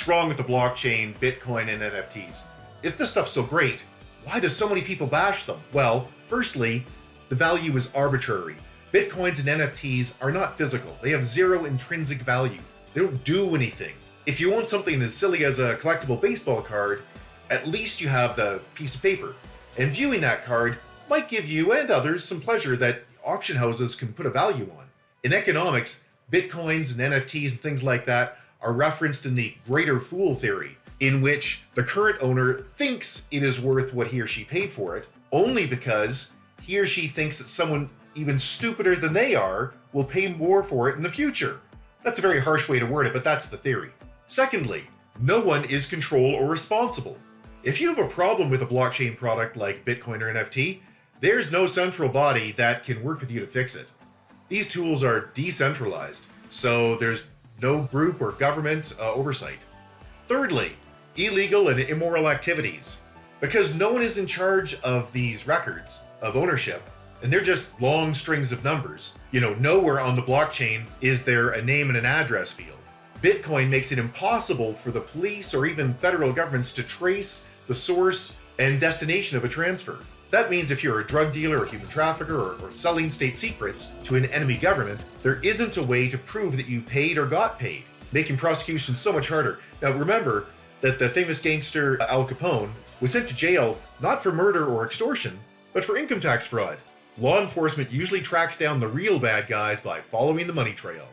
wrong with the blockchain, Bitcoin, and NFTs? If this stuff's so great, why do so many people bash them? Well, firstly, the value is arbitrary. Bitcoins and NFTs are not physical. They have zero intrinsic value. They don't do anything. If you own something as silly as a collectible baseball card, at least you have the piece of paper. And viewing that card might give you and others some pleasure that auction houses can put a value on. In economics, Bitcoins and NFTs and things like that are referenced in the greater fool theory, in which the current owner thinks it is worth what he or she paid for it, only because he or she thinks that someone even stupider than they are will pay more for it in the future. That's a very harsh way to word it, but that's the theory. Secondly, no one is control or responsible. If you have a problem with a blockchain product like Bitcoin or NFT, there's no central body that can work with you to fix it. These tools are decentralized, so there's no group or government oversight. Thirdly, illegal and immoral activities. Because no one is in charge of these records of ownership, and they're just long strings of numbers. Nowhere on the blockchain is there a name and an address field. Bitcoin makes it impossible for the police or even federal governments to trace the source and destination of a transfer. That means if you're a drug dealer or human trafficker or selling state secrets to an enemy government, there isn't a way to prove that you paid or got paid, making prosecution so much harder. Now remember that the famous gangster Al Capone was sent to jail not for murder or extortion, but for income tax fraud. Law enforcement usually tracks down the real bad guys by following the money trail,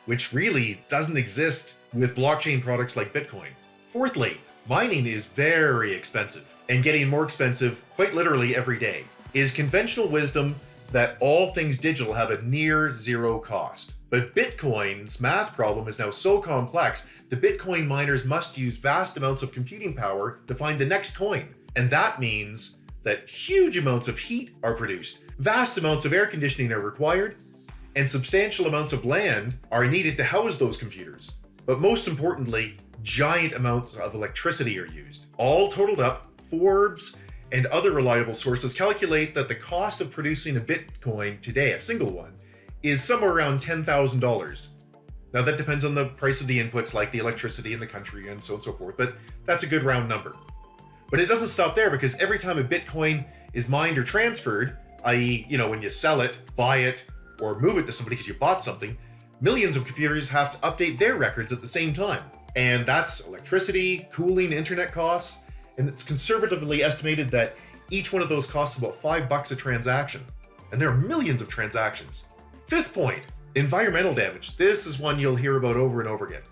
which really doesn't exist with blockchain products like Bitcoin. Fourthly, mining is very expensive and getting more expensive quite literally every day. It is conventional wisdom that all things digital have a near zero cost. But Bitcoin's math problem is now so complex that Bitcoin miners must use vast amounts of computing power to find the next coin. And that means that huge amounts of heat are produced, vast amounts of air conditioning are required, and substantial amounts of land are needed to house those computers. But most importantly, giant amounts of electricity are used. All totaled up, Forbes and other reliable sources calculate that the cost of producing a Bitcoin today, a single one, is somewhere around $10,000. Now that depends on the price of the inputs like the electricity in the country and so on and so forth, but that's a good round number. But it doesn't stop there, because every time a Bitcoin is mined or transferred, i.e., when you sell it, buy it, or move it to somebody because you bought something, millions of computers have to update their records at the same time. And that's electricity, cooling, internet costs, and it's conservatively estimated that each one of those costs about $5 a transaction. And there are millions of transactions. Fifth point, environmental damage. This is one you'll hear about over and over again.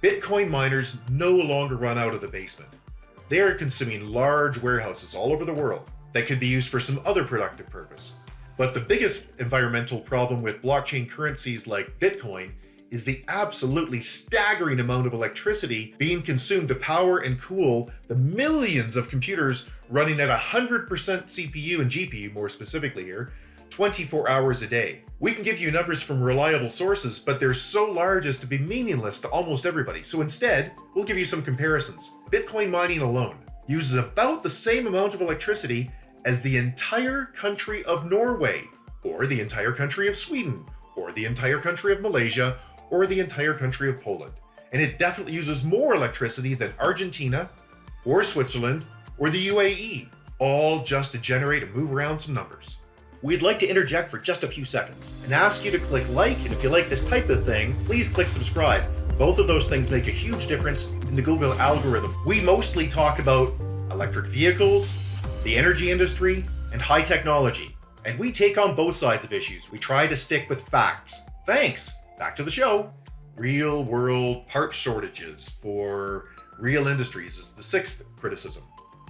Bitcoin miners no longer run out of the basement. They are consuming large warehouses all over the world that could be used for some other productive purpose. But the biggest environmental problem with blockchain currencies like Bitcoin is the absolutely staggering amount of electricity being consumed to power and cool the millions of computers running at 100% CPU and GPU, more specifically here, 24 hours a day. We can give you numbers from reliable sources, but they're so large as to be meaningless to almost everybody. So instead, we'll give you some comparisons. Bitcoin mining alone uses about the same amount of electricity as the entire country of Norway, or the entire country of Sweden, or the entire country of Malaysia, or the entire country of Poland. And it definitely uses more electricity than Argentina, or Switzerland, or the UAE, all just to generate and move around some numbers. We'd like to interject for just a few seconds and ask you to click like, and if you like this type of thing, please click subscribe. Both of those things make a huge difference in the Google algorithm. We mostly talk about electric vehicles, the energy industry, and high technology. And we take on both sides of issues. We try to stick with facts. Thanks. Back to the show. Real world part shortages for real industries is the sixth criticism.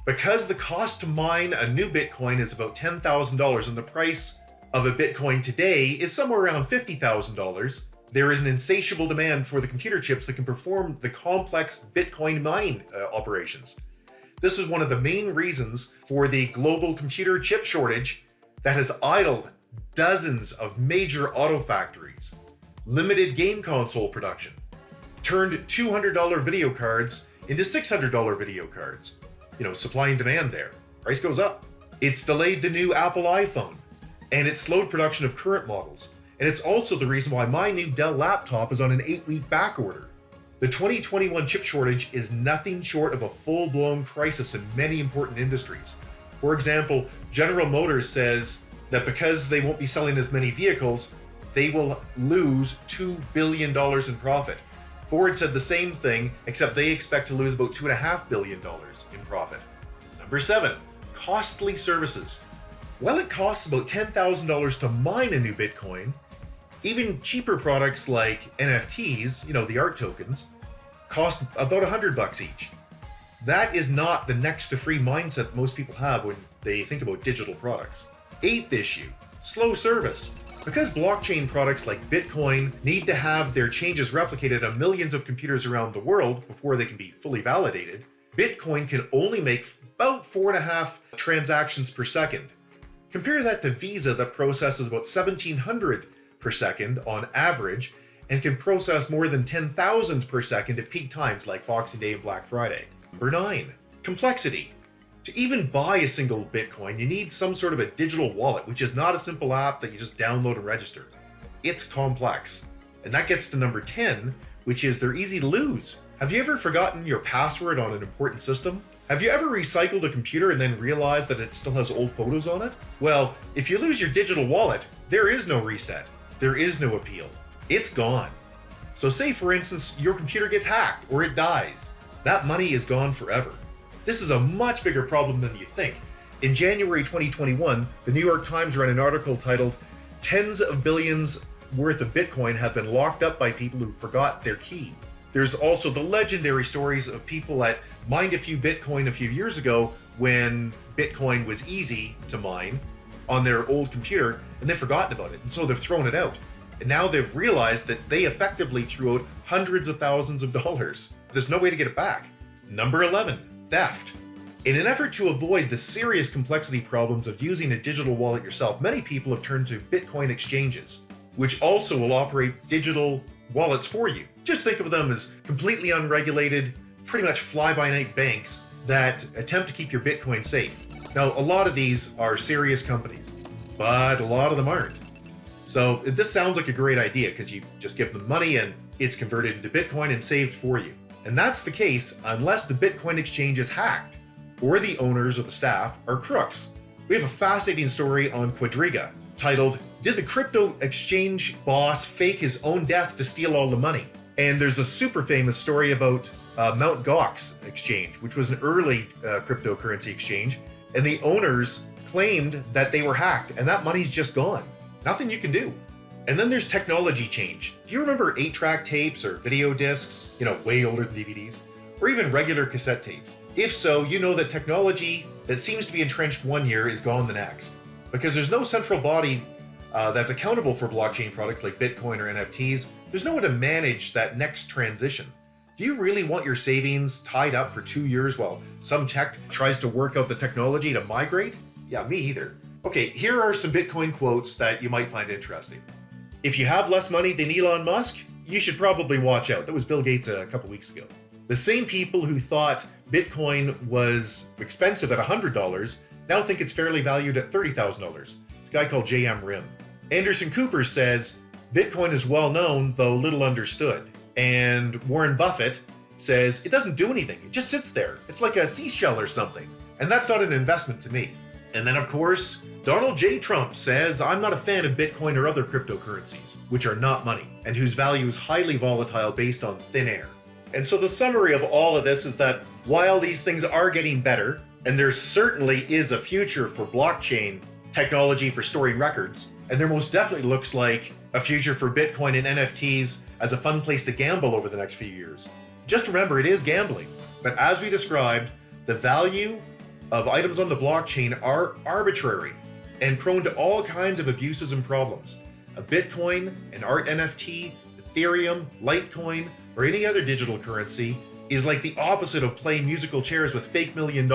Because the cost to mine a new Bitcoin is about $10,000 and the price of a Bitcoin today is somewhere around $50,000, there is an insatiable demand for the computer chips that can perform the complex Bitcoin mining operations. This is one of the main reasons for the global computer chip shortage that has idled dozens of major auto factories, limited game console production, turned $200 video cards into $600 video cards. Supply and demand there. Price goes up. It's delayed the new Apple iPhone, and it slowed production of current models. And it's also the reason why my new Dell laptop is on an 8-week back order. The 2021 chip shortage is nothing short of a full-blown crisis in many important industries. For example, General Motors says that because they won't be selling as many vehicles, they will lose $2 billion in profit. Ford said the same thing, except they expect to lose about $2.5 billion in profit. Number 7, costly services. While it costs about $10,000 to mine a new Bitcoin, even cheaper products like NFTs, the art tokens, cost about $100 each. That is not the next to free mindset that most people have when they think about digital products. 8th issue, slow service. Because blockchain products like Bitcoin need to have their changes replicated on millions of computers around the world before they can be fully validated, Bitcoin can only make about 4.5 transactions per second. Compare that to Visa that processes about 1,700 per second on average and can process more than 10,000 per second at peak times like Boxing Day and Black Friday. Number 9, complexity. To even buy a single Bitcoin, you need some sort of a digital wallet, which is not a simple app that you just download and register. It's complex. And that gets to number 10, which is they're easy to lose. Have you ever forgotten your password on an important system? Have you ever recycled a computer and then realized that it still has old photos on it? Well, if you lose your digital wallet, there is no reset. There is no appeal. It's gone. So say, for instance, your computer gets hacked or it dies. That money is gone forever. This is a much bigger problem than you think. In January 2021, the New York Times ran an article titled, "Tens of Billions Worth of Bitcoin Have Been Locked Up by People Who Forgot Their Key." There's also the legendary stories of people that mined a few Bitcoin a few years ago when Bitcoin was easy to mine on their old computer, and they've forgotten about it, and so they've thrown it out. And now they've realized that they effectively threw out hundreds of thousands of dollars. There's no way to get it back. Number 11. Theft. In an effort to avoid the serious complexity problems of using a digital wallet yourself, many people have turned to Bitcoin exchanges, which also will operate digital wallets for you. Just think of them as completely unregulated, pretty much fly-by-night banks that attempt to keep your Bitcoin safe. Now, a lot of these are serious companies, but a lot of them aren't. So this sounds like a great idea because you just give them money and it's converted into Bitcoin and saved for you. And that's the case unless the Bitcoin exchange is hacked or the owners or the staff are crooks. We have a fascinating story on Quadriga titled, "Did the Crypto Exchange Boss Fake His Own Death to Steal All the Money?" And there's a super famous story about Mt. Gox exchange, which was an early cryptocurrency exchange, and the owners claimed that they were hacked and that money's just gone. Nothing you can do. And then there's technology change. Do you remember 8-track tapes or video discs, way older than DVDs, or even regular cassette tapes? If so, you know that technology that seems to be entrenched one year is gone the next. Because there's no central body that's accountable for blockchain products like Bitcoin or NFTs, there's no one to manage that next transition. Do you really want your savings tied up for 2 years while some tech tries to work out the technology to migrate? Yeah, me either. Okay, here are some Bitcoin quotes that you might find interesting. If you have less money than Elon Musk, you should probably watch out. That was Bill Gates a couple weeks ago. The same people who thought Bitcoin was expensive at $100 now think it's fairly valued at $30,000. It's a guy called J.M. Rim. Anderson Cooper says, Bitcoin is well known, though little understood. And Warren Buffett says, it doesn't do anything. It just sits there. It's like a seashell or something. And that's not an investment to me. And then, of course, Donald J. Trump says, I'm not a fan of Bitcoin or other cryptocurrencies, which are not money, and whose value is highly volatile based on thin air. And so the summary of all of this is that while these things are getting better, and there certainly is a future for blockchain technology for storing records, and there most definitely looks like a future for Bitcoin and NFTs as a fun place to gamble over the next few years. Just remember, it is gambling. But as we described, the value of items on the blockchain are arbitrary and prone to all kinds of abuses and problems. A Bitcoin, an art NFT, Ethereum, Litecoin, or any other digital currency is like the opposite of playing musical chairs with fake $1 million.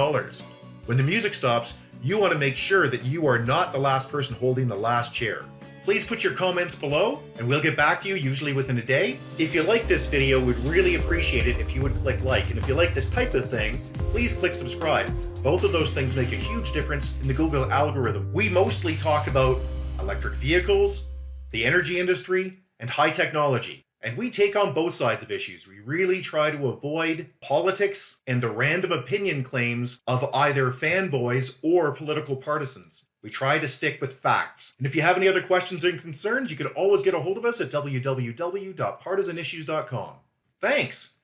When the music stops, you want to make sure that you are not the last person holding the last chair. Please put your comments below and we'll get back to you, usually within a day. If you like this video, we'd really appreciate it if you would click like. And if you like this type of thing, please click subscribe. Both of those things make a huge difference in the Google algorithm. We mostly talk about electric vehicles, the energy industry, and high technology. And we take on both sides of issues. We really try to avoid politics and the random opinion claims of either fanboys or political partisans. We try to stick with facts. And if you have any other questions and concerns, you can always get a hold of us at www.partisanissues.com. Thanks!